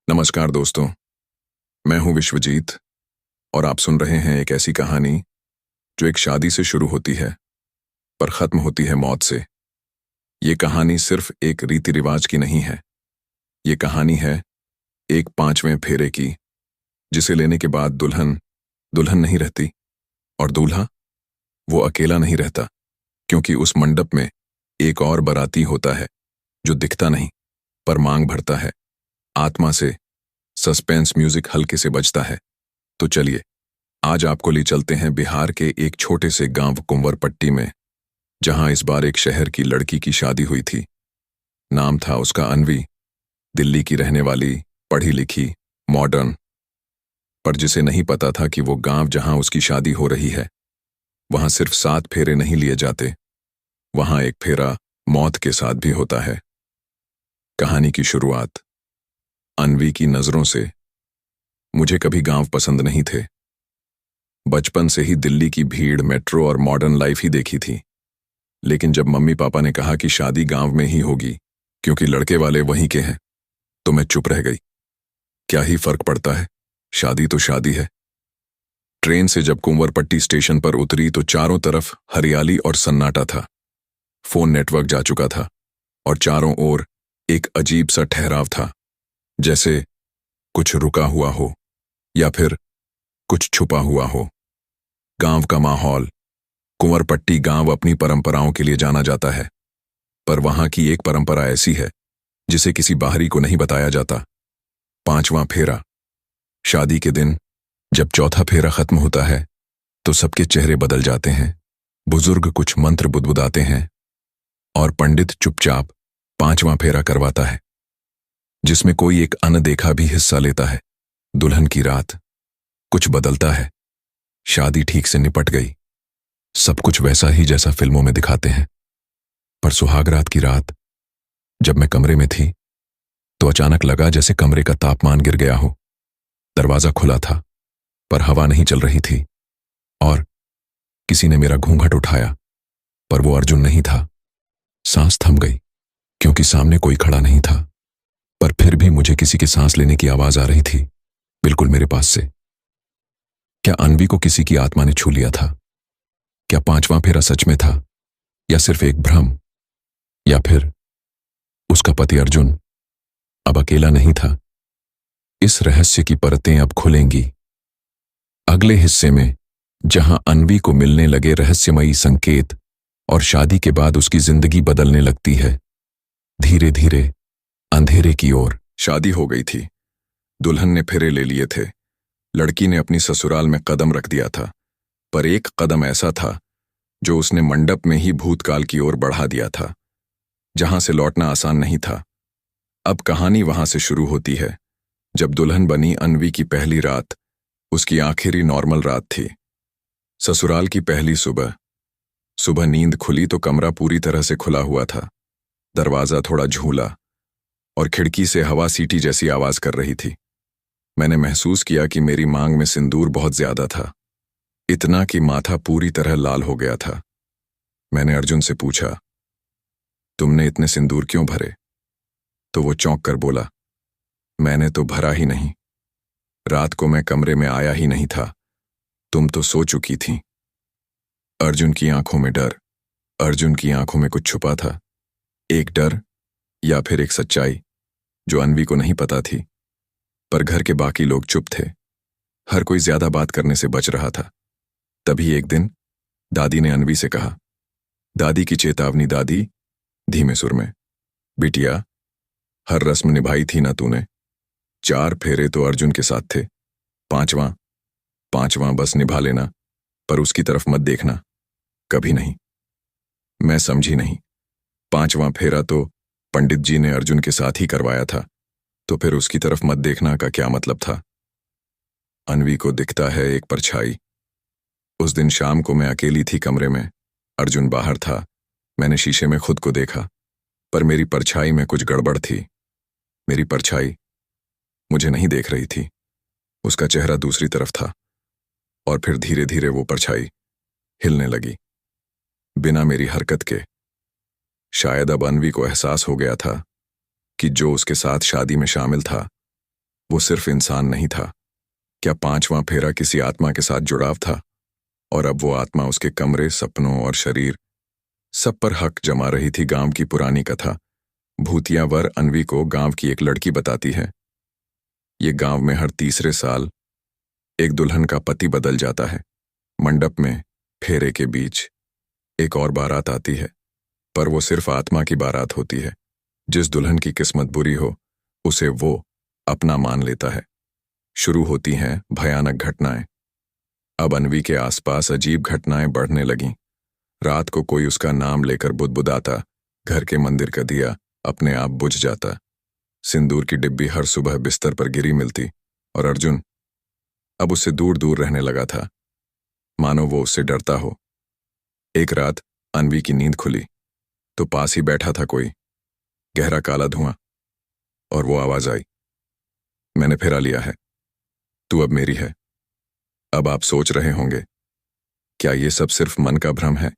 नमस्कार दोस्तों, मैं हूं विश्वजीत और आप सुन रहे हैं एक ऐसी कहानी जो एक शादी से शुरू होती है पर खत्म होती है मौत से। ये कहानी सिर्फ एक रीति रिवाज की नहीं है, ये कहानी है एक पांचवें फेरे की, जिसे लेने के बाद दुल्हन दुल्हन नहीं रहती और दूल्हा वो अकेला नहीं रहता, क्योंकि उस मंडप में एक और बाराती होता है जो दिखता नहीं पर मांग भरता है। आत्मा से सस्पेंस म्यूजिक हल्के से बजता है। तो चलिए आज आपको ले चलते हैं बिहार के एक छोटे से गांव कुंवरपट्टी में, जहां इस बार एक शहर की लड़की की शादी हुई थी। नाम था उसका अनवी, दिल्ली की रहने वाली, पढ़ी लिखी, मॉडर्न। पर जिसे नहीं पता था कि वो गांव जहां उसकी शादी हो रही है, वहां सिर्फ 7 फेरे नहीं लिए जाते, वहां एक फेरा मौत के साथ भी होता है। कहानी की शुरुआत अनवी की नजरों से। मुझे कभी गांव पसंद नहीं थे। बचपन से ही दिल्ली की भीड़, मेट्रो और मॉडर्न लाइफ ही देखी थी। लेकिन जब मम्मी पापा ने कहा कि शादी गांव में ही होगी क्योंकि लड़के वाले वहीं के हैं, तो मैं चुप रह गई। क्या ही फर्क पड़ता है, शादी तो शादी है। ट्रेन से जब कुंवरपट्टी स्टेशन पर उतरी तो चारों तरफ हरियाली और सन्नाटा था। फोन नेटवर्क जा चुका था और चारों ओर एक अजीब सा ठहराव था, जैसे कुछ रुका हुआ हो या फिर कुछ छुपा हुआ हो। गांव का माहौल। कुंवरपट्टी गांव अपनी परंपराओं के लिए जाना जाता है, पर वहां की एक परंपरा ऐसी है जिसे किसी बाहरी को नहीं बताया जाता। 5वां फेरा। शादी के दिन जब चौथा फेरा खत्म होता है तो सबके चेहरे बदल जाते हैं। बुजुर्ग कुछ मंत्र बुदबुदाते हैं और पंडित चुपचाप 5वां फेरा करवाता है, जिसमें कोई एक अनदेखा भी हिस्सा लेता है। दुल्हन की रात। कुछ बदलता है। शादी ठीक से निपट गई, सब कुछ वैसा ही जैसा फिल्मों में दिखाते हैं। पर सुहाग रात की रात, जब मैं कमरे में थी तो अचानक लगा जैसे कमरे का तापमान गिर गया हो। दरवाजा खुला था पर हवा नहीं चल रही थी और किसी ने मेरा घूंघट उठाया, पर वो अर्जुन नहीं था। सांस थम गई क्योंकि सामने कोई खड़ा नहीं था, पर फिर भी मुझे किसी के सांस लेने की आवाज आ रही थी, बिल्कुल मेरे पास से। क्या अनवी को किसी की आत्मा ने छू लिया था? क्या 5वां फेरा सच में था या सिर्फ एक भ्रम? या फिर उसका पति अर्जुन अब अकेला नहीं था? इस रहस्य की परतें अब खुलेंगी अगले हिस्से में, जहां अनवी को मिलने लगे रहस्यमयी संकेत और शादी के बाद उसकी जिंदगी बदलने लगती है, धीरे धीरे अंधेरे की ओर। शादी हो गई थी। दुल्हन ने फेरे ले लिए थे। लड़की ने अपनी ससुराल में कदम रख दिया था, पर एक कदम ऐसा था जो उसने मंडप में ही भूतकाल की ओर बढ़ा दिया था, जहां से लौटना आसान नहीं था। अब कहानी वहां से शुरू होती है, जब दुल्हन बनी अनवी की पहली रात, उसकी आखिरी नॉर्मल रात थी। ससुराल की पहली सुबह। सुबह नींद खुली तो कमरा पूरी तरह से खुला हुआ था। दरवाजा थोड़ा झूला और खिड़की से हवा सीटी जैसी आवाज कर रही थी। मैंने महसूस किया कि मेरी मांग में सिंदूर बहुत ज्यादा था, इतना कि माथा पूरी तरह लाल हो गया था। मैंने अर्जुन से पूछा, तुमने इतने सिंदूर क्यों भरे? तो वो चौंक कर बोला, मैंने तो भरा ही नहीं। रात को मैं कमरे में आया ही नहीं था, तुम तो सो चुकी थी। अर्जुन की आंखों में डर। अर्जुन की आंखों में कुछ छुपा था, एक डर या फिर एक सच्चाई जो अनवी को नहीं पता थी। पर घर के बाकी लोग चुप थे। हर कोई ज्यादा बात करने से बच रहा था। तभी एक दिन दादी ने अनवी से कहा, दादी की चेतावनी। दादी धीमे सुर में, बिटिया, हर रस्म निभाई थी ना तूने? 4 फेरे तो अर्जुन के साथ थे, पांचवां बस निभा लेना, पर उसकी तरफ मत देखना, कभी नहीं। मैं समझी नहीं। 5वां फेरा तो पंडित जी ने अर्जुन के साथ ही करवाया था, तो फिर उसकी तरफ मत देखना का क्या मतलब था? अनवी को दिखता है एक परछाई। उस दिन शाम को मैं अकेली थी कमरे में, अर्जुन बाहर था। मैंने शीशे में खुद को देखा, पर मेरी परछाई में कुछ गड़बड़ थी। मेरी परछाई मुझे नहीं देख रही थी, उसका चेहरा दूसरी तरफ था। और फिर धीरे धीरे वो परछाई हिलने लगी, बिना मेरी हरकत के। शायद अब अनवी को एहसास हो गया था कि जो उसके साथ शादी में शामिल था वो सिर्फ इंसान नहीं था। क्या पांचवां फेरा किसी आत्मा के साथ जुड़ाव था? और अब वो आत्मा उसके कमरे, सपनों और शरीर सब पर हक जमा रही थी। गांव की पुरानी कथा भूतिया वर अनवी को गांव की एक लड़की बताती है। ये गांव में हर तीसरे साल एक दुल्हन का पति बदल जाता है। मंडप में फेरे के बीच एक और बारात आती है, पर वो सिर्फ आत्मा की बारात होती है। जिस दुल्हन की किस्मत बुरी हो, उसे वो अपना मान लेता है। शुरू होती हैं भयानक घटनाएं। अब अनवी के आसपास अजीब घटनाएं बढ़ने लगीं। रात को कोई उसका नाम लेकर बुदबुदाता, घर के मंदिर का दिया अपने आप बुझ जाता, सिंदूर की डिब्बी हर सुबह बिस्तर पर गिरी मिलती, और अर्जुन अब उससे दूर दूर रहने लगा था, मानो वो उससे डरता हो। एक रात अनवी की नींद खुली तो पास ही बैठा था कोई, गहरा काला धुआं, और वो आवाज आई, मैंने फेरा लिया है, तू अब मेरी है। अब आप सोच रहे होंगे, क्या ये सब सिर्फ मन का भ्रम है,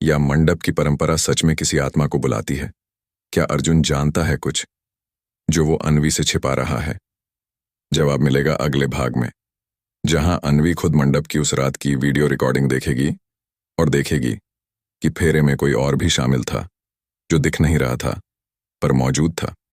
या मंडप की परंपरा सच में किसी आत्मा को बुलाती है? क्या अर्जुन जानता है कुछ जो वो अनवी से छिपा रहा है? जवाब मिलेगा अगले भाग में, जहां अनवी खुद मंडप की उस रात की वीडियो रिकॉर्डिंग देखेगी और देखेगी कि फेरे में कोई और भी शामिल था, जो दिख नहीं रहा था पर मौजूद था।